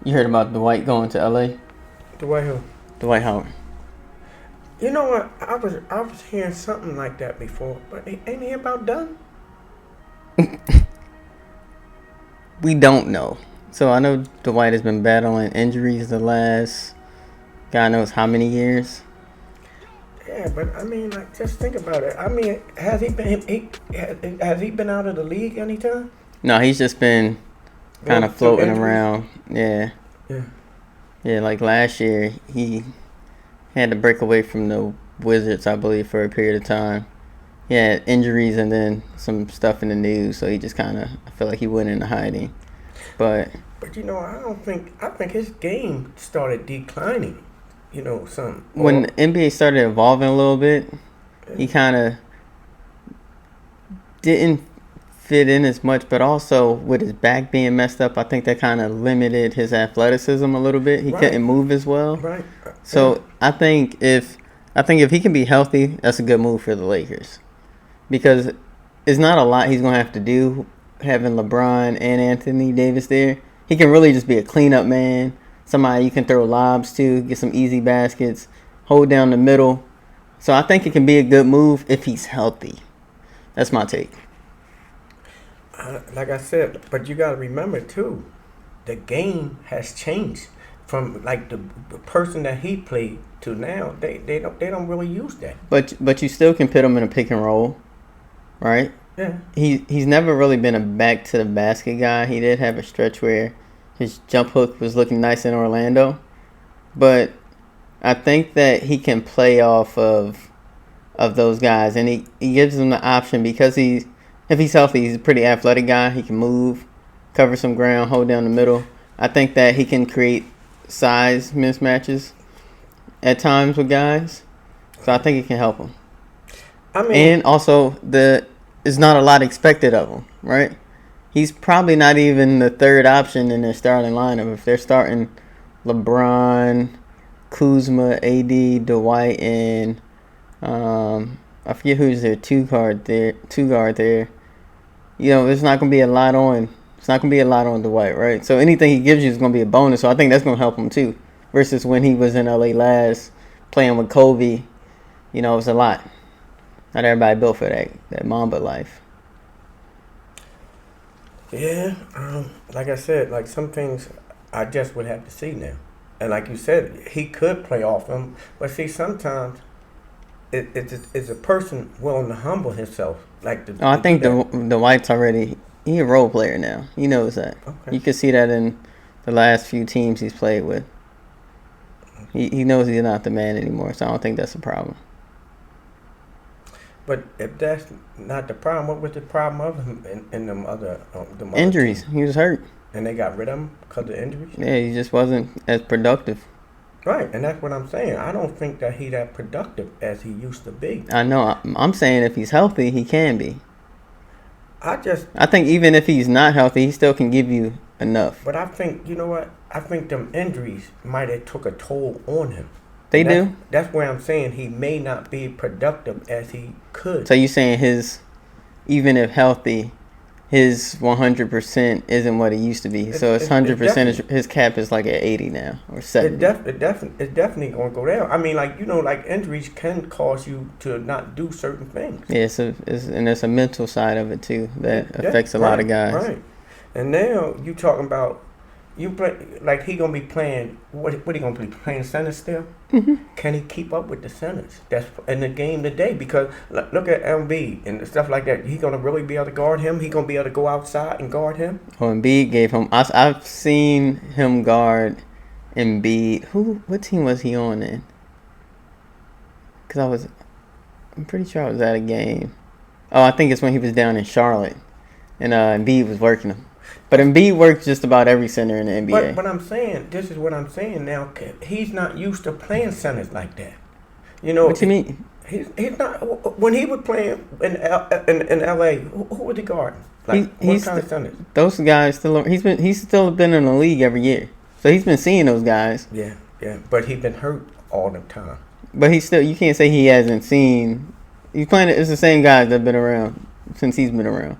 You heard about Dwight going to LA? Dwight who? Dwight Howard. You know what? I was hearing something like that before, but ain't he about done? We don't know. So I know Dwight has been battling injuries the last God knows how many years. Yeah, but I mean, like, just think about it. I mean, has he been out of the league anytime? No, he's just been kind of floating around. Yeah. Yeah. Yeah, like last year, he had to break away from the Wizards, I believe, for a period of time. He had injuries and then some stuff in the news, so he just kind of, I feel like he went into hiding. But you know, I think his game started declining. You know, when the NBA started evolving a little bit, he kind of didn't fit in as much, but also with his back being messed up, I think that kind of limited his athleticism a little bit. He couldn't move as well. Right. So I think if he can be healthy, that's a good move for the Lakers, because it's not a lot he's gonna have to do having LeBron and Anthony Davis there. He can really just be a cleanup man, somebody you can throw lobs to, get some easy baskets, hold down the middle. So I think it can be a good move if he's healthy. That's my take. Like I said, but you got to remember too, the game has changed from like the person that he played to now. They don't really use that. But you still can put him in a pick and roll, right? Yeah. He's never really been a back to the basket guy. He did have a stretch where his jump hook was looking nice in Orlando, but I think that he can play off of those guys, and he gives them the option because if he's healthy, he's a pretty athletic guy. He can move, cover some ground, hold down the middle. I think that he can create size mismatches at times with guys. So I think it can help him. I mean, and also, there's not a lot expected of him, right? He's probably not even the third option in their starting lineup. If they're starting LeBron, Kuzma, AD, Dwight, and I forget who's their two guard there. You know, there's not gonna be a lot on. It's not gonna be a lot on Dwight, right? So anything he gives you is gonna be a bonus. So I think that's gonna help him too. Versus when he was in LA last playing with Kobe, you know, it was a lot. Not everybody built for that Mamba life. Yeah, like I said, like some things I just would have to see now. And like you said, he could play off them, but see, sometimes it's a person willing to humble himself. I think the White's already, he's a role player now. He knows that. Okay. You can see that in the last few teams he's played with. He knows he's not the man anymore, so I don't think that's a problem. But if that's not the problem, what was the problem of him in them other injuries? Teams? He was hurt, and they got rid of him because of injuries. Yeah, he just wasn't as productive. Right, and that's what I'm saying. I don't think that he that productive as he used to be. I know. I'm saying if he's healthy, he can be. I think even if he's not healthy, he still can give you enough. But I think, you know what? I think them injuries might have took a toll on him. They do. That's where I'm saying he may not be productive as he could. So you saying even if healthy, his 100% isn't what it used to be. So it's 100%. His cap is like at 80 now or 70. It's definitely going to go down. I mean, like, you know, like injuries can cause you to not do certain things. Yeah, and there's a mental side of it too that affects a lot of guys. Right. And now you talking about he gonna be playing. What he gonna be playing center still? Mm-hmm. Can he keep up with the centers that's in the game today? Because look at Embiid and stuff like that. He gonna really be able to guard him. He gonna be able to go outside and guard him. Oh, Embiid gave him. I've seen him guard Embiid. What team was he on then? Because I'm pretty sure I was at a game. Oh, I think it's when he was down in Charlotte, and Embiid was working him. But Embiid works just about every center in the NBA. But I'm saying, this is what I'm saying now. He's not used to playing centers like that. You know. What you mean? He's not. When he was playing in LA, who was he guarding? Like what kind of centers? Those guys still. He's still been in the league every year, so he's been seeing those guys. Yeah. But he's been hurt all the time. But you can't say he hasn't seen. He's playing. It's the same guys that've been around since he's been around.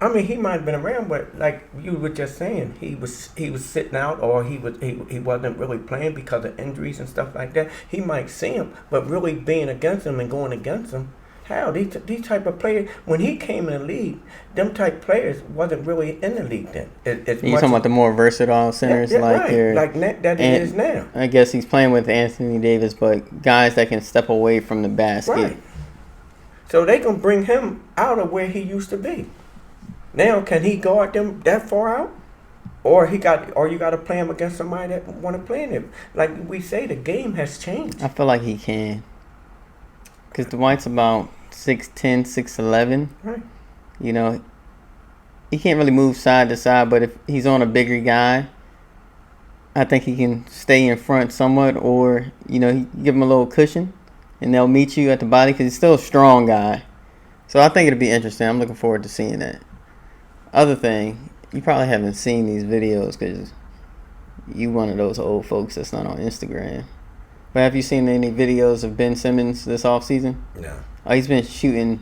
I mean, he might have been around, but like you were just saying, he was sitting out, or he wasn't really playing because of injuries and stuff like that. He might see him, but really being against him and going against him, how these type of players, when he came in the league, them type players wasn't really in the league then. You're talking about the more versatile centers, right, like that it is now. I guess he's playing with Anthony Davis, but guys that can step away from the basket. Right. So they can bring him out of where he used to be. Now, can he guard them that far out, or you got to play him against somebody that want to play him? Like we say, the game has changed. I feel like he can, because Dwight's about 6'10", 6'11". Right. You know, he can't really move side to side, but if he's on a bigger guy, I think he can stay in front somewhat, or you give him a little cushion, and they'll meet you at the body because he's still a strong guy. So I think it'll be interesting. I'm looking forward to seeing that. Other thing, you probably haven't seen these videos because you one of those old folks that's not on Instagram. But have you seen any videos of Ben Simmons this offseason? No. Oh, he's been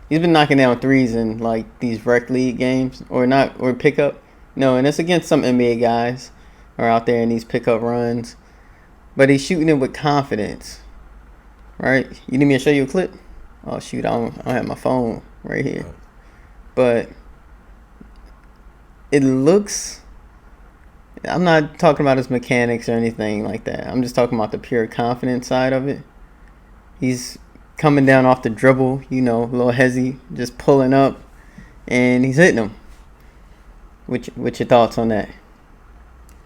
knocking down threes in like these rec league games or pickup. No, and it's against some NBA guys who are out there in these pickup runs. But he's shooting it with confidence. Right? You need me to show you a clip? Oh shoot, I don't have my phone right here. But it looks, I'm not talking about his mechanics or anything like that. I'm just talking about the pure confidence side of it. He's coming down off the dribble, a little hezzy, just pulling up, and he's hitting them. What's your thoughts on that?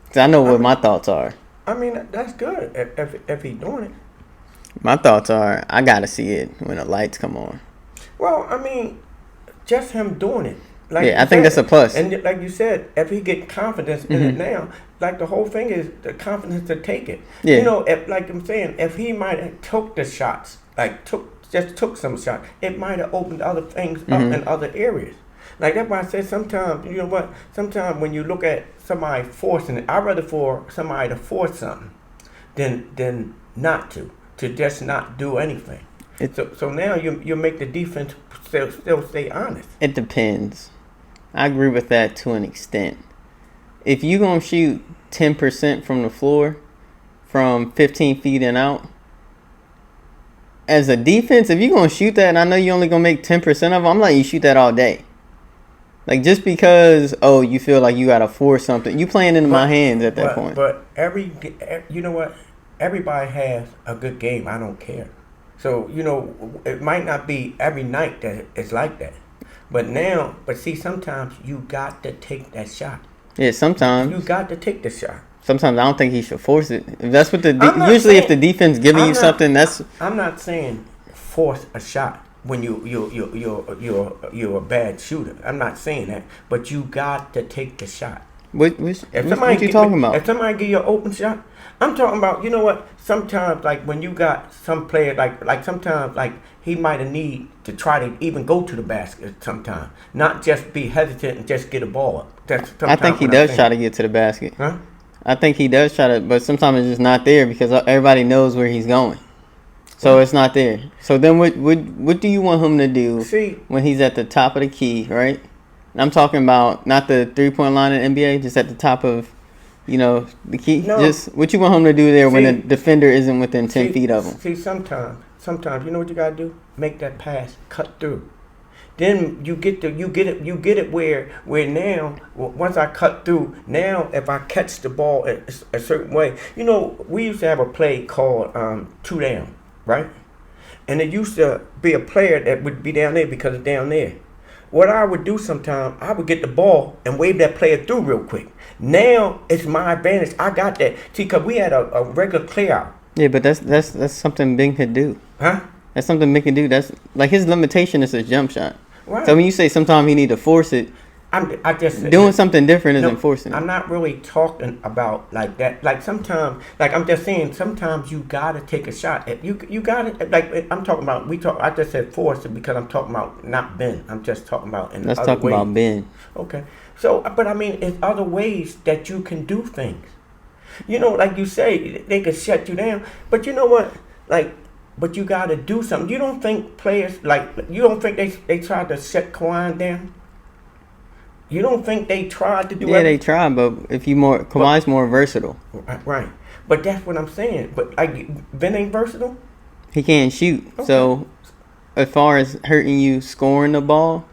Because I know what my thoughts are. I mean, that's good if he's doing it. My thoughts are, I got to see it when the lights come on. Well, I mean, just him doing it. I think that's a plus. And like you said, if he get confidence in it now, like the whole thing is the confidence to take it. Yeah. If, like I'm saying, if he might have took the shots, took some shots, it might have opened other things up in other areas. Like that's why I said sometimes, you know what? Sometimes when you look at somebody forcing it, I'd rather for somebody to force something than not to just not do anything. So now you make the defense still stay honest. It depends. I agree with that to an extent. If you're going to shoot 10% from the floor from 15 feet and out, as a defense, if you're going to shoot that, and I know you're only going to make 10% of them, I'm letting you shoot that all day. Like, just because, you feel like you got to force something, you playing into my hands at that point. But you know what? Everybody has a good game. I don't care. So, it might not be every night that it's like that. But see, sometimes you got to take that shot. Yeah, sometimes. You got to take the shot. Sometimes I don't think he should force it. If that's what if the defense giving you something, that's. I'm not saying force a shot when you're a bad shooter. I'm not saying that, but you got to take the shot. What you talking about? If somebody give you an open shot, I'm talking about, you know what? Sometimes, like when you got some player, like sometimes, like he might have need to try to even go to the basket sometimes, not just be hesitant and just get a ball up. I think he does try to get to the basket. Huh? I think he does try to, but sometimes it's just not there because everybody knows where he's going. So it's not there. So then what do you want him to do when he's at the top of the key, right? And I'm talking about not the 3-point line in the NBA, just at the top of, the key. No. Just what you want him to do there when the defender isn't within 10 feet of him. See, sometimes you know what you gotta do? Make that pass, cut through. Then you get it where now once I cut through, now if I catch the ball a certain way, we used to have a play called 2 down, right? And it used to be a player that would be down there because it's down there. What I would do sometimes, I would get the ball and wave that player through real quick. Now it's my advantage. I got that. See, because we had a regular clear out. Yeah, but that's something Bing could do. Huh? That's something Bing can do. That's like his limitation is his jump shot. Right. So when you say sometimes he need to force it, I just doing something different isn't forcing it. I'm not really talking about like that. Like sometimes, like I'm just saying, sometimes you gotta take a shot. You gotta, like I'm talking about. I just said force it because I'm talking about not Ben. I'm just talking about in Let's other talk ways. about Ben. Okay. So, but I mean, it's other ways that you can do things. Like you say, they could shut you down. But you know what? But you got to do something. You don't think players, you don't think they try to shut Kawhi down? You don't think they tried to do Yeah, they everything? try, but if you more Kawhi's more versatile. Right. But that's what I'm saying. But Ben ain't versatile. He can't shoot. Okay. So as far as hurting you scoring the ball,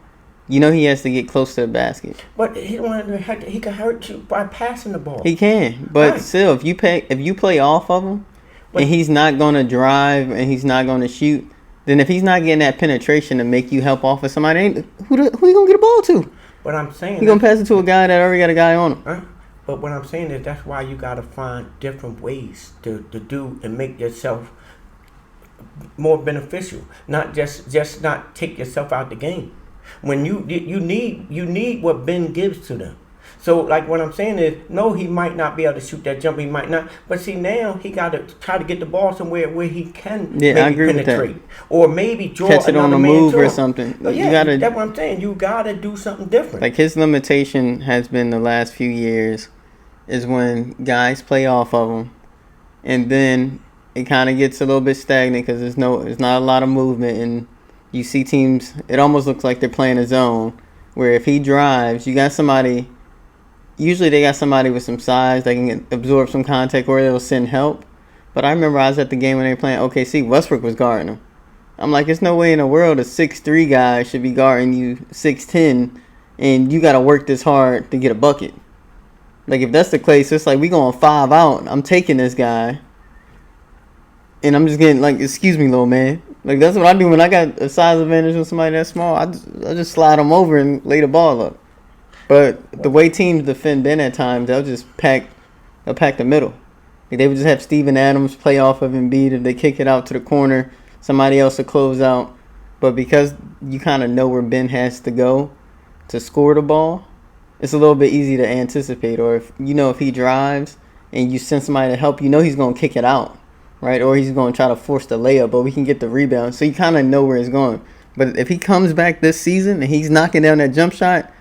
you know he has to get close to the basket. But he can hurt you by passing the ball. He can, but Right. still, if you play off of him, But- and he's not gonna drive and he's not gonna shoot, then if he's not getting that penetration to make you help off of somebody, who you gonna get a ball to? But I'm saying You gonna pass it to a guy that already got a guy on him. Huh? But what I'm saying is that's why you gotta find different ways to do and make yourself more beneficial. Not just not take yourself out the game. When you need what Ben gives to them. So like what I'm saying is, no, he might not be able to shoot that jump. He might not. But see, now he got to try to get the ball somewhere where he can Yeah, I maybe agree with penetrate, that. or maybe draw Catch it on another a man move to or him. something. But You yeah, gotta that's what I'm saying. You gotta do something different. like his limitation has been the last few years is when guys play off of him, and then it kind of gets a little bit stagnant because there's not a lot of movement, and you see teams. It almost looks like they're playing a zone where if he drives, you got somebody. Usually they got somebody with some size that can absorb some contact or they'll send help. But I remember I was at the game when they were playing OKC. Westbrook was guarding him. I'm like, there's no way in the world a 6'3" guy should be guarding you 6'10", and you got to work this hard to get a bucket. Like, if that's the case, it's like we going 5 out. I'm taking this guy, and I'm just getting, like, excuse me, little man. Like, that's what I do when I got a size advantage on somebody that small. I just slide them over and lay the ball up. But the way teams defend Ben at times, they'll pack the middle. Like they would just have Steven Adams play off of Embiid. If they kick it out to the corner, somebody else will close out. But because you kind of know where Ben has to go to score the ball, it's a little bit easy to anticipate. Or if he drives and you send somebody to help, he's going to kick it out, right? Or he's going to try to force the layup, but we can get the rebound. So you kind of know where it's going. But if he comes back this season and he's knocking down that jump shot,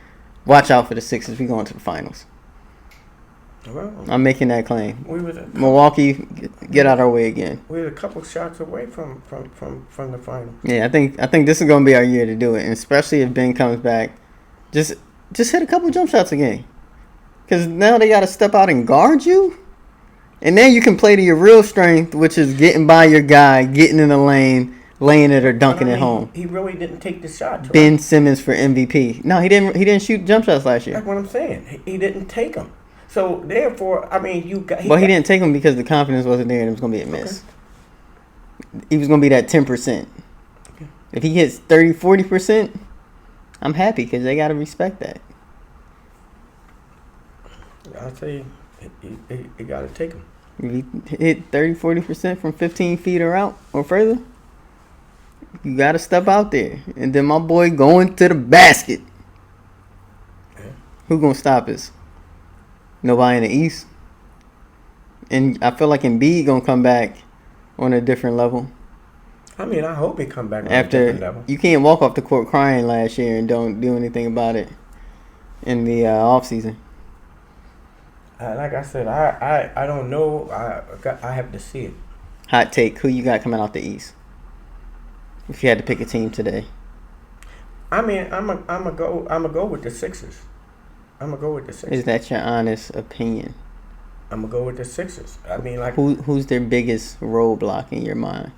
watch out for the Sixers. We going to the finals. Well, I'm making that claim. Milwaukee, get out our way again. We're a couple shots away from the final. Yeah, I think this is going to be our year to do it, and especially if Ben comes back, just hit a couple jump shots again. Because now they got to step out and guard you, and then you can play to your real strength, which is getting by your guy, getting in the lane, laying it or dunking it home. He really didn't take the shot. Right? Ben Simmons for MVP. No, he didn't. He didn't shoot jump shots last year. That's what I'm saying. He didn't take them. So therefore, I mean, you got. He didn't take them because the confidence wasn't there and it was going to be a miss. Okay. He was going to be that 10%. Okay. If he hits 30, 40%, I'm happy because they got to respect that. I'll tell you, you got to take them. If he hit 30, 40% from 15 feet or out or further, you got to step out there. And then my boy going to the basket. Yeah. Who going to stop us? Nobody in the East. And I feel like Embiid going to come back on a different level. I mean, I hope he come back on a different level. You can't walk off the court crying last year and don't do anything about it in the offseason. Like I said, I don't know. I have to see it. Hot take. Who you got coming out the East? If you had to pick a team today. I mean, I'm a go with the Sixers. Is that your honest opinion? I'm gonna go with the Sixers. I mean, like who's their biggest roadblock in your mind?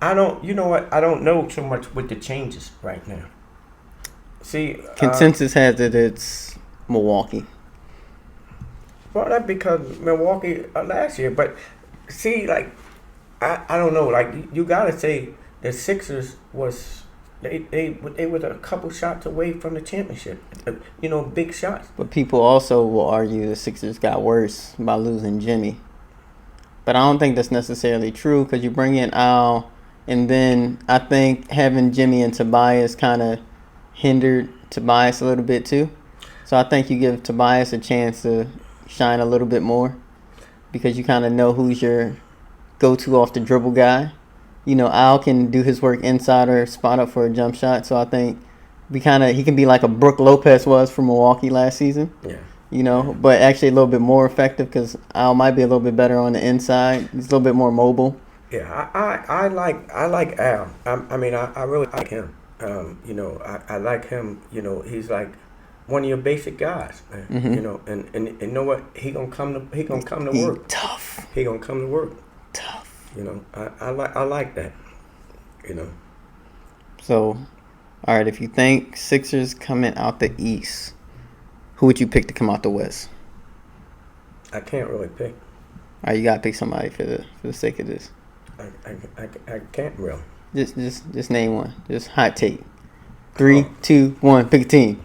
You know what? I don't know so much with the changes right now. See, consensus has it it's Milwaukee. Well, that's because Milwaukee last year, but see, like I don't know. Like you gotta say the Sixers was. They were a couple shots away from the championship. Big shots. But people also will argue the Sixers got worse by losing Jimmy. But I don't think that's necessarily true because you bring in Al, and then I think having Jimmy and Tobias kind of hindered Tobias a little bit too. So I think you give Tobias a chance to shine a little bit more because you kind of know who's your go-to off the dribble guy. Al can do his work inside or spot up for a jump shot. So I think he can be like a Brook Lopez was for Milwaukee last season. Yeah. But actually a little bit more effective because Al might be a little bit better on the inside. He's a little bit more mobile. Yeah, I like Al. I mean, I really like him. You know, I like him. You know, he's like one of your basic guys, man. Mm-hmm. You know, and you know what? He gonna come to He work. tough. He gonna come to work. Tough. You know, I like that. You know. So, all right, if you think Sixers coming out the East, who would you pick to come out the West? I can't really pick. All right, you gotta pick somebody for the sake of this. I can't really. Just name one. Just hot take. 3, 2, 1. Pick a team.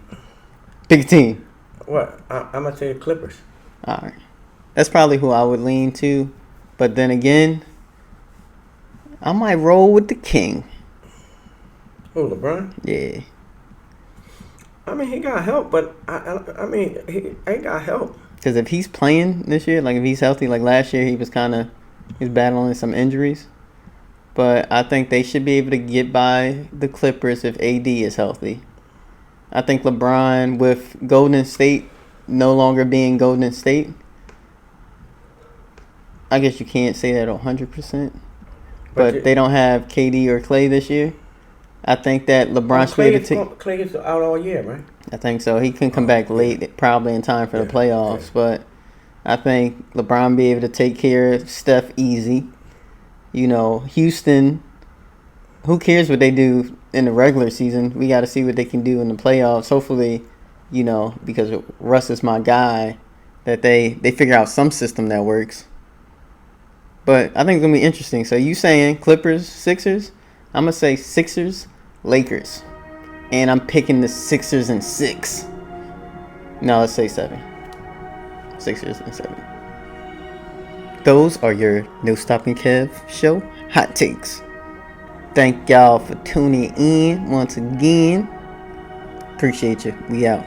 Pick a team. What? I'm gonna say the Clippers. All right, that's probably who I would lean to, but then again, I might roll with the King. Who, LeBron? Yeah. I mean, he got help, but I mean, he ain't got help. Because if he's playing this year, like if he's healthy, like last year, he was battling some injuries. But I think they should be able to get by the Clippers if AD is healthy. I think LeBron, with Golden State no longer being Golden State, I guess you can't say that 100%. But they don't have KD or Clay this year. I think that LeBron should be able to take. Clay is out all year, right? I think so. He can come back late, probably in time for the playoffs. Yeah. But I think LeBron be able to take care of Steph easy. You know, Houston, who cares what they do in the regular season? We got to see what they can do in the playoffs. Hopefully, you know, because Russ is my guy, that they figure out some system that works. But I think it's going to be interesting. So you saying Clippers, Sixers? I'm going to say Sixers, Lakers. And I'm picking the Sixers in 6. No, let's say 7. Sixers in 7. Those are your No Stopping Kev show hot takes. Thank y'all for tuning in once again. Appreciate you. We out.